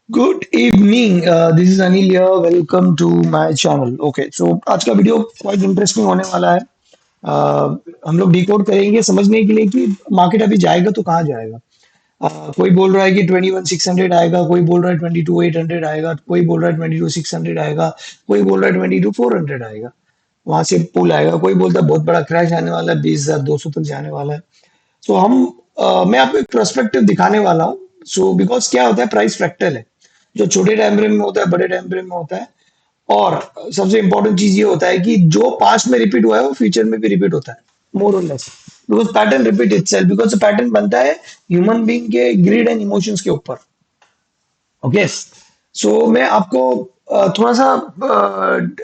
Good evening, this is Anil here. Welcome to my channel. Okay, so आज का video quite interesting होने वाला है। हम लोग डिकोड करेंगे समझने के लिए कि मार्केट अभी जाएगा तो कहाँ जाएगा। कोई बोल रहा है कि 21,600 आएगा, कोई बोल रहा है 22,800 आएगा, कोई बोल रहा है 22,600 आएगा, कोई बोल रहा है 22,400 आएगा। वहां से पुल आएगा, कोई बोलता है बहुत बड़ा क्रैश आने वाला है, 20,200 तक जाने वाला है। सो मैं आपको एक पर्सपेक्टिव दिखाने वाला हूँ। सो बिकॉज क्या होता है, प्राइस फ्रैक्टल है। जो छोटे टाइम फ्रेम में होता है, बड़े टाइम फ्रेम में होता है। और सबसे इंपॉर्टेंट चीज ये होता है कि जो पास्ट में रिपीट हुआ है वो फ्यूचर में भी रिपीट होता है, मोर और less. Because pattern repeat itself, because pattern बनता है ह्यूमन बीइंग के ग्रीड एंड इमोशंस के ऊपर। ओके, सो मैं आपको थोड़ा सा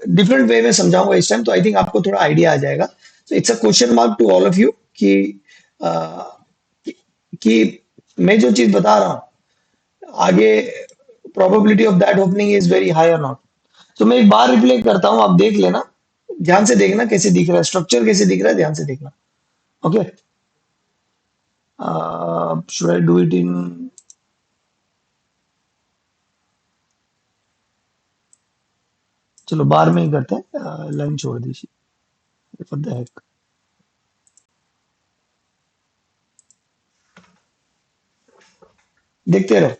डिफरेंट वे में समझाऊंगा इस टाइम, तो आई थिंक आपको थोड़ा आइडिया आ जाएगा। So it's a question mark to all of you कि अ, कि कि मैं जो चीज बता रहा हूँ आगे, probability of that opening is very high और नॉट। तो मैं एक बार रिप्ले करता हूँ, आप देख लेना। ध्यान से देखना कैसे दिख रहा है, स्ट्रक्चर कैसे दिख रहा है, ध्यान से देखना। Okay, should I do it in. चलो बार में ही करते हैं, लाइन छोड़ दीजिए। फॉर द हेक, देखते रहो।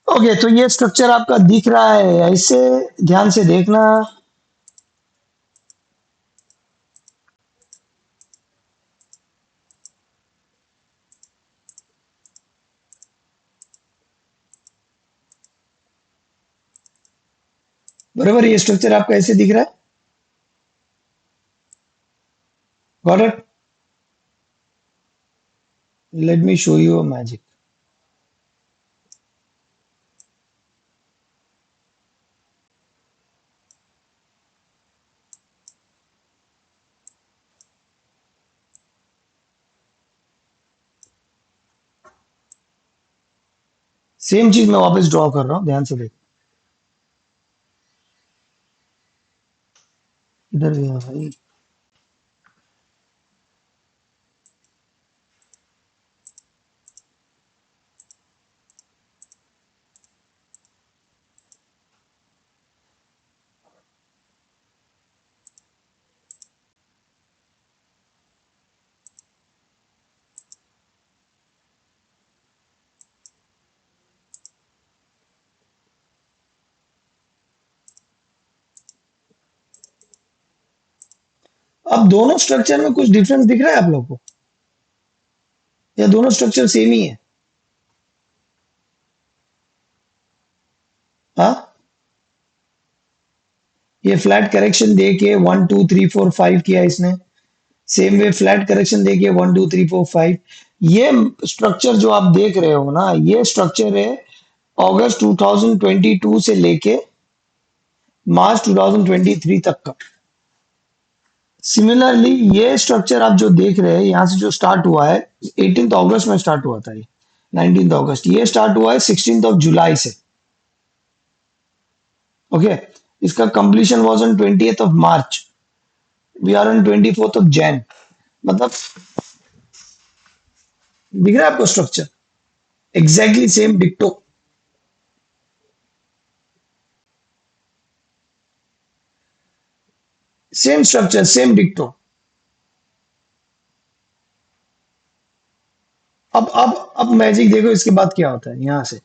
ओके, तो ये स्ट्रक्चर आपका दिख रहा है ऐसे, ध्यान से देखना। बराबर, ये स्ट्रक्चर आपका ऐसे दिख रहा है। Got it. Let me show you a magic. Same चीज मैं वापस ड्रॉ कर रहा हूँ, ध्यान से देख। इधर गया भाई। अब दोनों स्ट्रक्चर में कुछ डिफरेंस दिख रहा है आप लोग को, या दोनों स्ट्रक्चर सेम ही है? हाँ, ये फ्लैट करेक्शन दे के 1 2 3 4 5 किया इसने। सेम वे फ्लैट करेक्शन दे के 1 2 3 4 5। ये स्ट्रक्चर जो आप देख रहे हो ना, ये स्ट्रक्चर है अगस्त 2022 से लेके मार्च 2023 तक का। सिमिलरली ये स्ट्रक्चर आप जो देख रहे हैं, यहां से जो स्टार्ट हुआ है, 18 अगस्त में स्टार्ट हुआ था ये। 19 अगस्त ये स्टार्ट हुआ है, 16 जुलाई से। ओके, इसका completion was on 20th March. We are on 24th Jan। मतलब दिख रहा है आपको स्ट्रक्चर? एग्जैक्टली सेम डिक्टो। सेम स्ट्रक्चर, सेम डिक्टो। अब मैजिक देखो इसके बाद क्या होता है यहां से।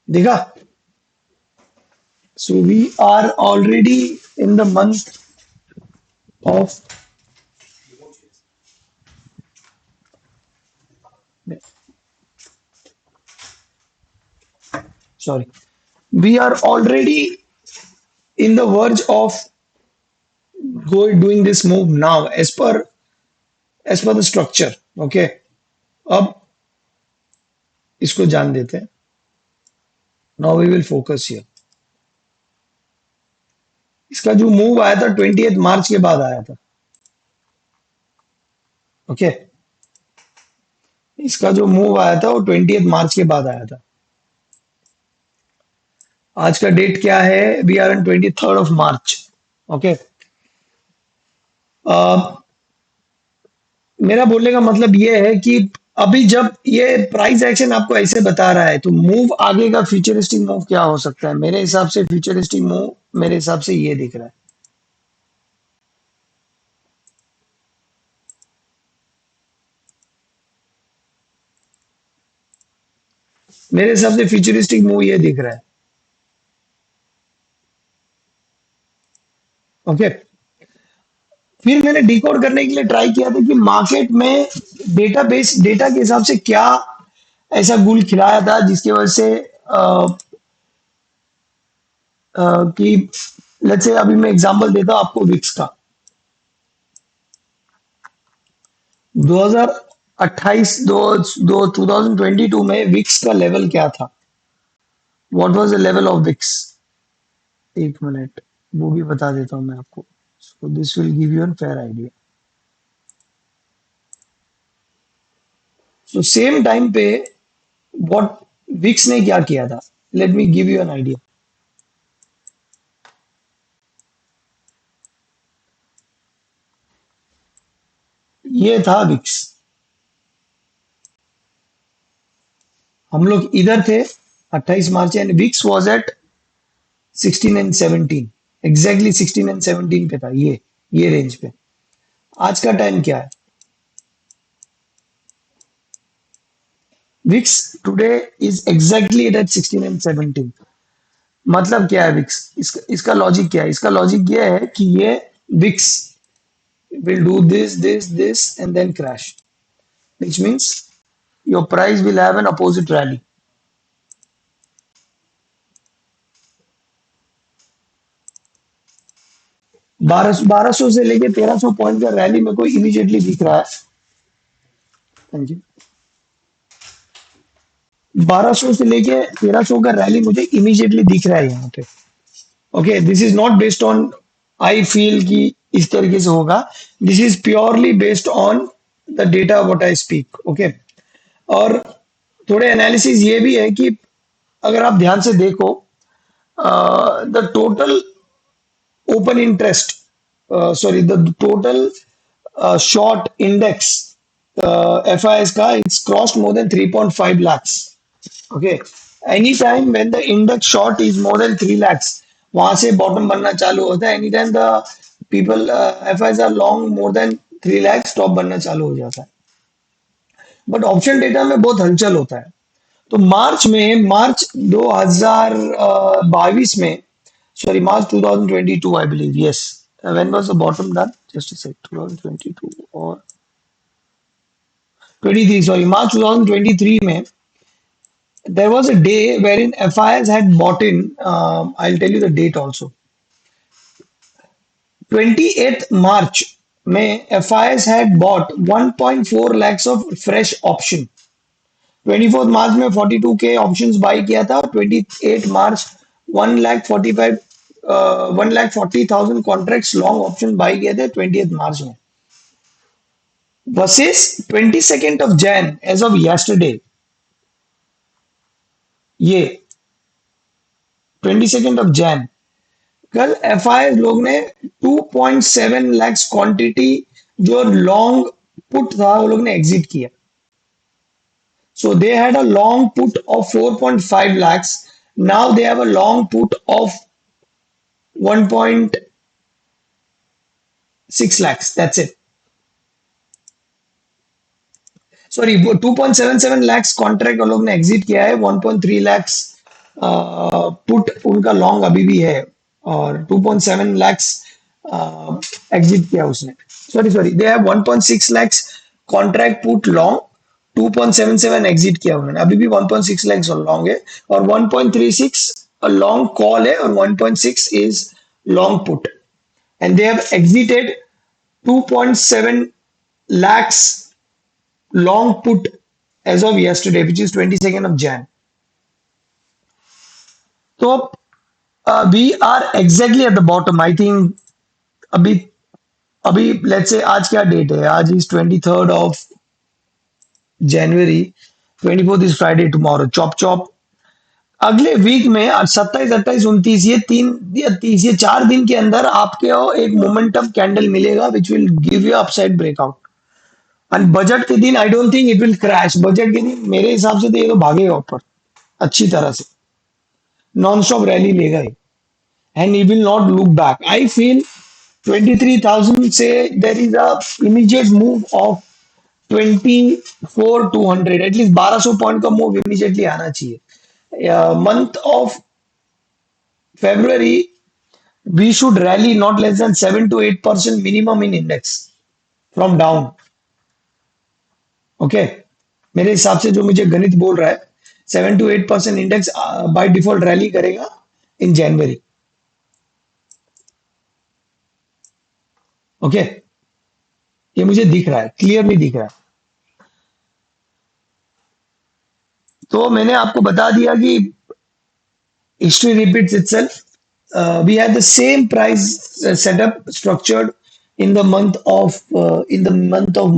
देखा। So we are already in the month of, sorry, we are already in the verge of doing this move now as per the structure. Okay, अब इसको जान देते हैं। Now we will focus here. इसका जो मूव आया था 20 मार्च के बाद आया था। ओके, इसका जो मूव आया था वो 20 मार्च के बाद आया था। आज का डेट क्या है? We are on 23 March. Okay, मेरा बोलने का मतलब ये है कि अभी जब ये प्राइस एक्शन आपको ऐसे बता रहा है तो मूव आगे का फ्यूचरिस्टिक मूव क्या हो सकता है? मेरे हिसाब से फ्यूचरिस्टिक मूव मेरे हिसाब से ये दिख रहा है। मेरे हिसाब से फ्यूचरिस्टिक मूव ये दिख रहा है। ओके, फिर मैंने डिकोड करने के लिए ट्राई किया था कि मार्केट में डेटाबेस डेटा के हिसाब से क्या ऐसा गुल खिलाया था जिसकी वजह से कि लेट्स से अभी मैं एग्जांपल देता हूं आपको विक्स का। 2028 दो 2022 में विक्स का लेवल क्या था? What was the level of VIX? एक मिनट, वो भी बता देता हूं मैं आपको। So this will give you an fair idea. So same time पे व्हाट विक्स ने क्या किया था? Let me give you an idea. ये था विक्स। हम लोग इधर थे 28 March and VIX was at 16 and 17, एग्जैक्टली 16 एंड 17 पे था ये रेंज पे। आज का टाइम क्या है? VIX today is exactly at 16 and 17। मतलब क्या है विक्स? इसका लॉजिक क्या है? इसका लॉजिक ये है कि ये Vicks will do this and then crash, which means your price will have an opposite rally। 1200 से लेके 1300 पॉइंट का रैली मेरे को इमीडिएटली दिख रहा है। हाँ जी, 1200 से लेके 1300 का रैली मुझे इमीडिएटली दिख रहा है यहाँ पे। Okay, this is not based on I feel कि इस तरीके से होगा। This is purely based on the data what I speak. Okay, और थोड़े एनालिसिस ये भी है कि अगर आप ध्यान से देखो the total open interest, sorry, the total short index FIS ka it's crossed more than 3.5 lakhs. Okay, anytime when the index short is more than 3 lakhs, वहां से बॉटम बनना चालू होता है। Any time the people FIs are long more than 3 lakh stop बनना चालू हो जाता है। बट ऑप्शन डेटा में बहुत हलचल होता है। तो मार्च 2022 में, sorry, March 2022, I believe. Yes. When was the bottom done? Just a sec. 2022 or 23. Sorry, March 2023. Mein, there was a day wherein FIS had bought in. I'll tell you the date also. 28th March. May FIS had bought 1.4 lakhs of fresh option। 24 मार्च में 42K options by किया था। 28 March 1 lakh 45 1,40,000 contracts long option buy किए थे 20 March में। Versus 22 Jan as of yesterday, ये 22 Jan कल F I लोग ने 2.7 लाख क्वांटिटी जो लॉन्ग पुट था वो लोग ने एग्जिट किया. So they had a long put of 4.5 lakhs. Now they have a long put of 1.6 lakhs. That's it. Sorry, वो 2.77 lakhs कॉन्ट्रैक्ट उन लोग ने एग्जिट किया है. 1.3 lakhs पुट उनका लॉन्ग अभी भी है, और 2.7 lakhs एग्जिट किया उसने. Sorry sorry, they have 1.6 lakhs contract put long. 2.77 exit किया उन्होंने, अभी भी 1.6 lakhs लॉन्ग है, और 1.36 लॉन्ग कॉल है, और 1.6 is long put. And they have exerted 2.7 lakhs long put as of yesterday, which is 22nd of Jan. So we are exactly at the bottom. I think अभी अभी let's say आज क्या date है? आज is 23rd of January. 24th is Friday tomorrow. Chop chop अगले week में आज 27, 28, 29, ये 3 या 30, ये 4 दिन के अंदर आपके एक मोमेंटम कैंडल मिलेगा which will give you upside breakout. And budget के दिन I don't think it will crash. Budget के दिन मेरे हिसाब से तो ये तो भागेगा ऊपर अच्छी तरह से, नॉन स्टॉप रैली लेगा ही, and he will not look back. I feel 23,000 से there is a immediate move of 24,200, at least 1200 point का मूव इमीडिएटली आना चाहिए. Month of February we should rally not less than 7 to 8% minimum in index from down. Okay, मेरे हिसाब से जो मुझे गणित बोल रहा है, 7 to 8% index by default rally करेगा इन जनवरी. ओके, ये मुझे दिख रहा है, क्लियरली दिख रहा है. तो मैंने आपको बता दिया कि history repeats itself. We had the same price setup structured in the month of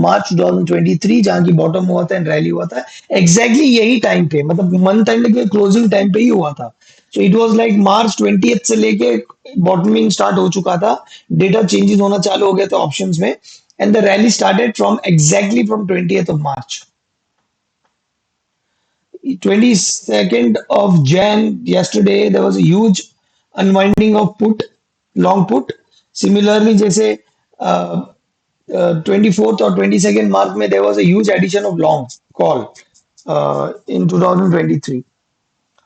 March 2023, जहाँ की बॉटम हुआ था एंड रैली हुआ था एग्जैक्टली यही टाइम पे, मतलब मंथ एंड के क्लोजिंग टाइम पे ही हुआ था. So it was like March 20th से लेके बॉटमिंग स्टार्ट हो चुका था. डेटा चेंजेस होना चालू हो गया था ऑप्शंस में, and the rally started from exactly from 20th of March. 22nd of Jan, yesterday, there was a huge unwinding of put, long put. Similarly, जैसे 24th और 22nd March में there was a huge addition of long call in 2023.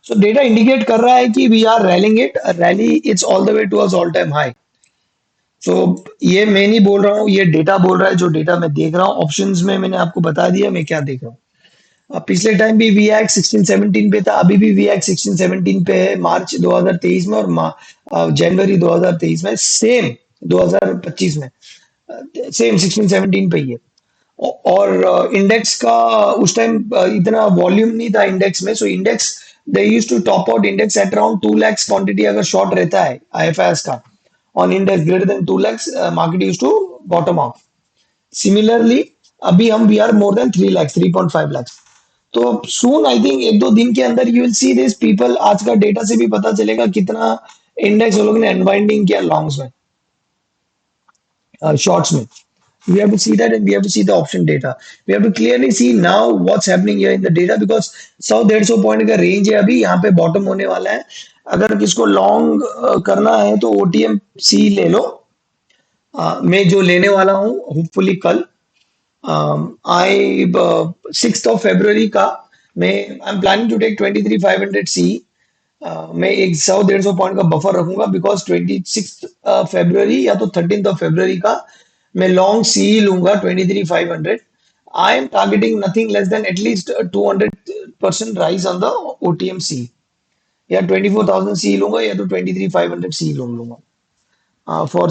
So data indicate कर रहा है कि we are rallying it. Rally it's all the way towards all time high. So ये मैं नहीं बोल रहा हूँ, ये डेटा बोल रहा है. जो डेटा मैं देख रहा हूँ ऑप्शंस में, मैंने आपको बता दिया मैं क्या देख रहा हूँ. पिछले टाइम भी वीएक्स 16-17 पे था, अभी भी वीएक्स 16-17 पे है मार्च 2023 में, और जनवरी 2023 में सेम, 2025 में सेम 16-17 पे ही है. और इंडेक्स का उस टाइम इतना वॉल्यूम नहीं था इंडेक्स में. So index they used to top out index at around 2 lakhs quantity. अगर शॉर्ट रहता है आईएफआईएस का on index greater than 2 lakhs, market used to bottom out. Similarly अभी हम we are more than 3 lakhs, 3.5 lakhs. तो सून I think 1-2 दिन के अंदर you will see this people. आज का डेटा से भी पता चलेगा कितना इंडेक्स वो लोग ने अनवाइंडिंग किया लॉन्ग्स में, शॉर्ट्स में. We have to see that, and we have to see the option data. We have to clearly see now what's happening here in the data, because 100-150 point का range है अभी, यहाँ पे bottom होने वाला है. अगर किसको लॉन्ग करना है तो ओटीएम सी ले लो. मैं जो लेने वाला हूँ होपफुली कल, आई 6th of February का, मैं I am planning to take 23,500 C. मैं एक 100-150 पॉइंट का बफर रखूंगा, बिकॉज 26 February या तो 13th of February का मैं लॉन्ग सी ही लूंगा 23,500. I am targeting nothing less than at least 200% rise on the OTM C. या 24,000 सी लूंगा, या तो 23,500 सी लूंगा for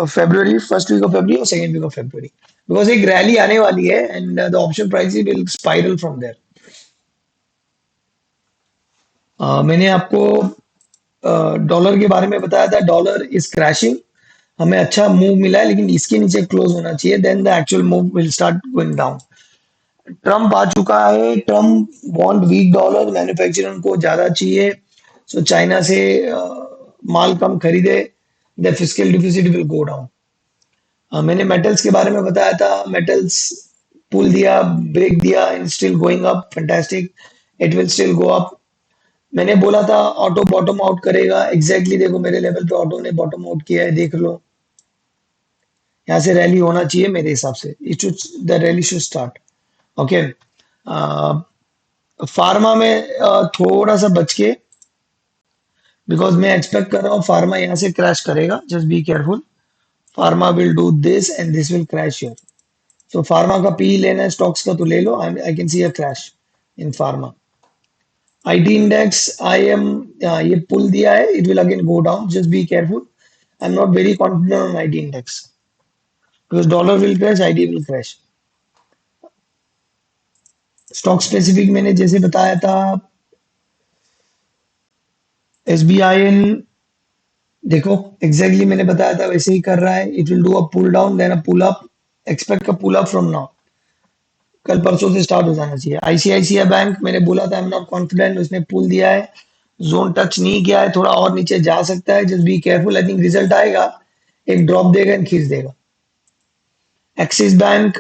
February, first week of February और second week of February, because एक रैली आने वाली है and the option price will spiral from there. मैंने आपको डॉलर के बारे में बताया था. Dollar is crashing. हमें अच्छा मूव मिला है, लेकिन इसके नीचे क्लोज होना चाहिए, then the actual move will start going down. Trump आ चुका है। Trump want weak dollar, manufacturing को ज्यादा चाहिए। सो चाइना से माल कम खरीदे, the fiscal deficit will go down. मैंने मेटल्स के बारे में बताया था। मेटल्स पुल दिया, ब्रेक दिया, and still going up, fantastic. It will still go up. मैंने बोला था ऑटो बॉटम आउट करेगा। एग्जैक्टली देखो मेरे लेवल पे ऑटो ने बॉटम आउट किया है, देख लो। यहाँ से रैली होना चाहिए मेरे हिसाब से। It should the rally should start. Okay. Pharma में थोड़ा सा बच के, बिकॉज मैं एक्सपेक्ट कर रहा हूँ फार्मा यहाँ से क्रैश करेगा। Just be careful. Pharma will do this and this will crash here. So pharma का पी लेना है स्टॉक्स का तो ले लो। I can see a crash in pharma. IT index I am, ये पुल दिया है, it will again go down. Just be careful. I am not very confident on IT index, because dollar will crash, IT will crash. Stock specific मैंने जैसे बताया था, SBIN, देखो exactly exactly मैंने बताया था वैसे ही कर रहा है। It will do a pull down then a pull up. Expect a pull up from now. कल परसों से स्टार्ट हो जाना चाहिए। आईसीआईसीआई बैंक मैंने बोला था आई एम नॉट कॉन्फिडेंट, उसने पुल दिया है। जोन टच नहीं किया है, थोड़ा और नीचे जा सकता है। Just be careful. I think result आएगा, एक ड्रॉप देगा एंड खींच देगा। एक्सिस बैंक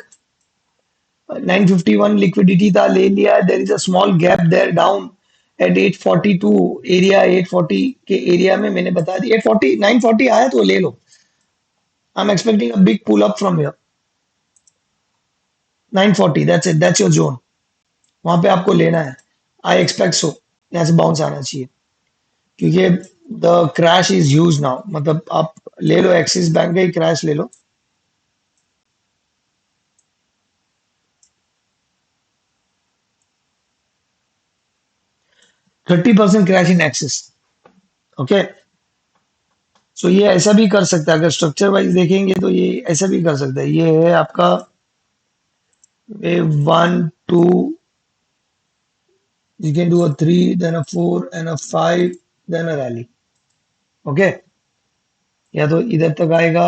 951 लिक्विडिटी था, ले लिया है। There is a small gap there down at 842 area. 840 के एरिया में मैंने बता दिया। 840 940 आया तो ले लो। I am expecting a big pull up from here. 940, that's it, that's your zone. वहां पे आपको लेना है। I expect so. यहाँ से बाउंस आना चाहिए, क्योंकि the crash is huge now. मतलब आप ले लो, एक्सिस बैंक का ही क्रैश ले लो। 30% क्रैश इन एक्सिस। ओके। सो ये ऐसा भी कर सकता है, अगर स्ट्रक्चर वाइज देखेंगे तो ये ऐसा भी कर सकता है। ये है आपका wave 1 2, you can do a 3 then a 4 and a 5 then a rally। Okay. या तो इधर तक आएगा,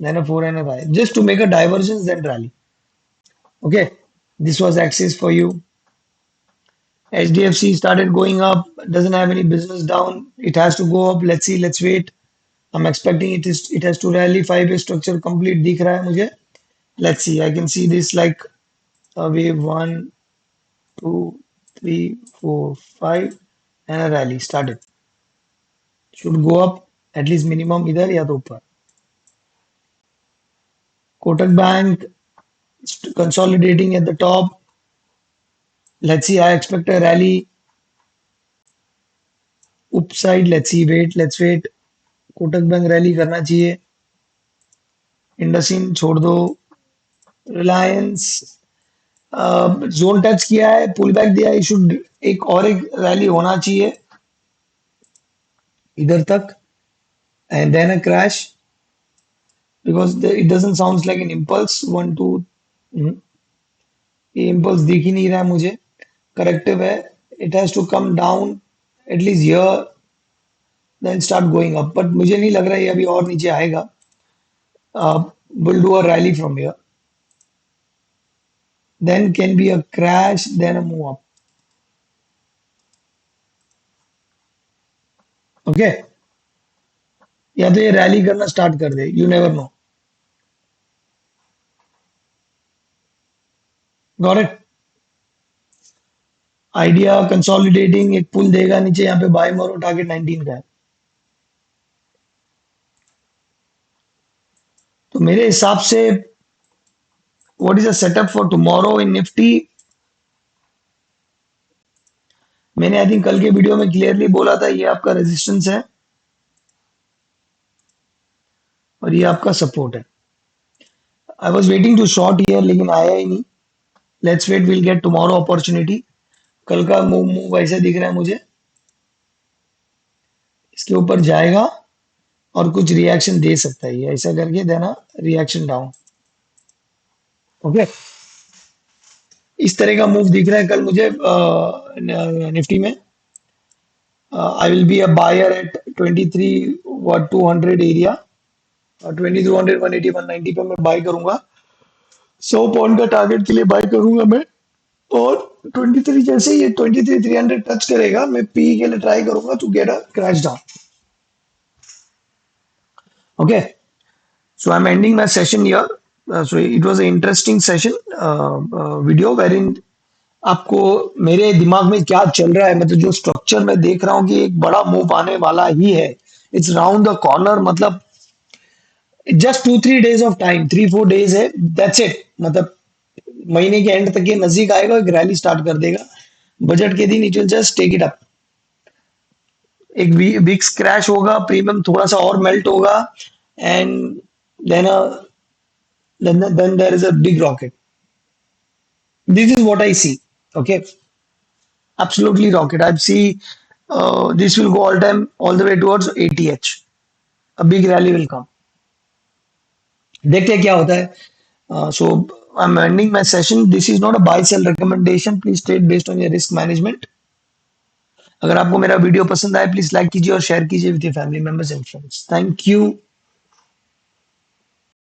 then a 4 and a 5 just to make a divergence then rally। Okay. this was axis for you। HDFC started going up, doesn't have any business down, it has to go up। Let's see, let's wait। I'm expecting it has to rally। 5 structure complete दिख रहा है मुझे। Let's see, I can see this like a wave 1 2 3 4 5 and a rally started। should go up at least minimum इधर या तो ऊपर। Kotak Bank consolidating at the top। Let's see, I expect a rally upside। Let's see, wait, let's wait। Kotak Bank rally करना चाहिए। इंडसइंड छोड़ दो। Reliance zone touch किया है, पुल बैक दिया है। शुड एक रैली होना चाहिए इधर तक, and then a crash, because it doesn't sounds like an impulse. One two, ये इम्पल्स दिख ही नहीं रहा है मुझे। करेक्टिव है। It has to come down at least here, then start going up. But मुझे नहीं लग रहा है ये अभी और नीचे आएगा। Will do a rally from here, then can be a crash, then a move up. Okay. या तो ये रैली करना स्टार्ट कर दे, you never know. Got it. Idea consolidating, एक पुल देगा नीचे, यहाँ पे बाय मारो, टारगेट 19 का है। तो मेरे हिसाब से what is the setup for tomorrow in Nifty. मैंने आई थिंक कल के वीडियो में क्लियरली बोला था, ये आपका रेजिस्टेंस है और ये आपका सपोर्ट है। I was waiting to short here, लेकिन आया ही नहीं। Let's wait, will get tomorrow opportunity. कल का मूव मूव ऐसे दिख रहा है मुझे, इसके ऊपर जाएगा और कुछ रिएक्शन दे सकता है ये, ऐसा करके देना रिएक्शन डाउन। ओके। इस तरह का मूव दिख रहा है कल मुझे निफ्टी में। I will be a buyer at 23 200 area. 2200 180 190 पे मैं बाय करूंगा। 100 पॉइंट का टारगेट के लिए बाय करूंगा मैं। और 23 जैसे ये 23,300 टच करेगा, मैं पी के लिए ट्राई करूंगा to get a crash down. Okay, so I'm ending my session here. So it was an interesting session, video wherein आपको मेरे दिमाग में क्या चल रहा है, मतलब जो स्ट्रक्चर मैं देख रहा हूँ कि एक बड़ा मूव आने वाला ही है. इट्स राउंड द कॉर्नर, मतलब just 2-3 days of time, 3-4 days है, दैट्स इट. मतलब महीने के एंड तक ये नजदीक आएगा, एक रैली स्टार्ट कर देगा. बजट के दिन it will just take it up. एक विक्स क्रैश होगा, प्रीमियम थोड़ा सा और मेल्ट होगा, and then then there is a big rocket. This is what I see. Okay, absolutely rocket. I see this will go all time all the way towards ATH. A big rally will come. देखते हैं क्या होता है. So I'm ending my session. This is not a buy sell recommendation. Please trade based on your risk management. अगर आपको मेरा video पसंद आए, प्लीज लाइक कीजिए और शेयर कीजिए with your family members and friends. Thank you.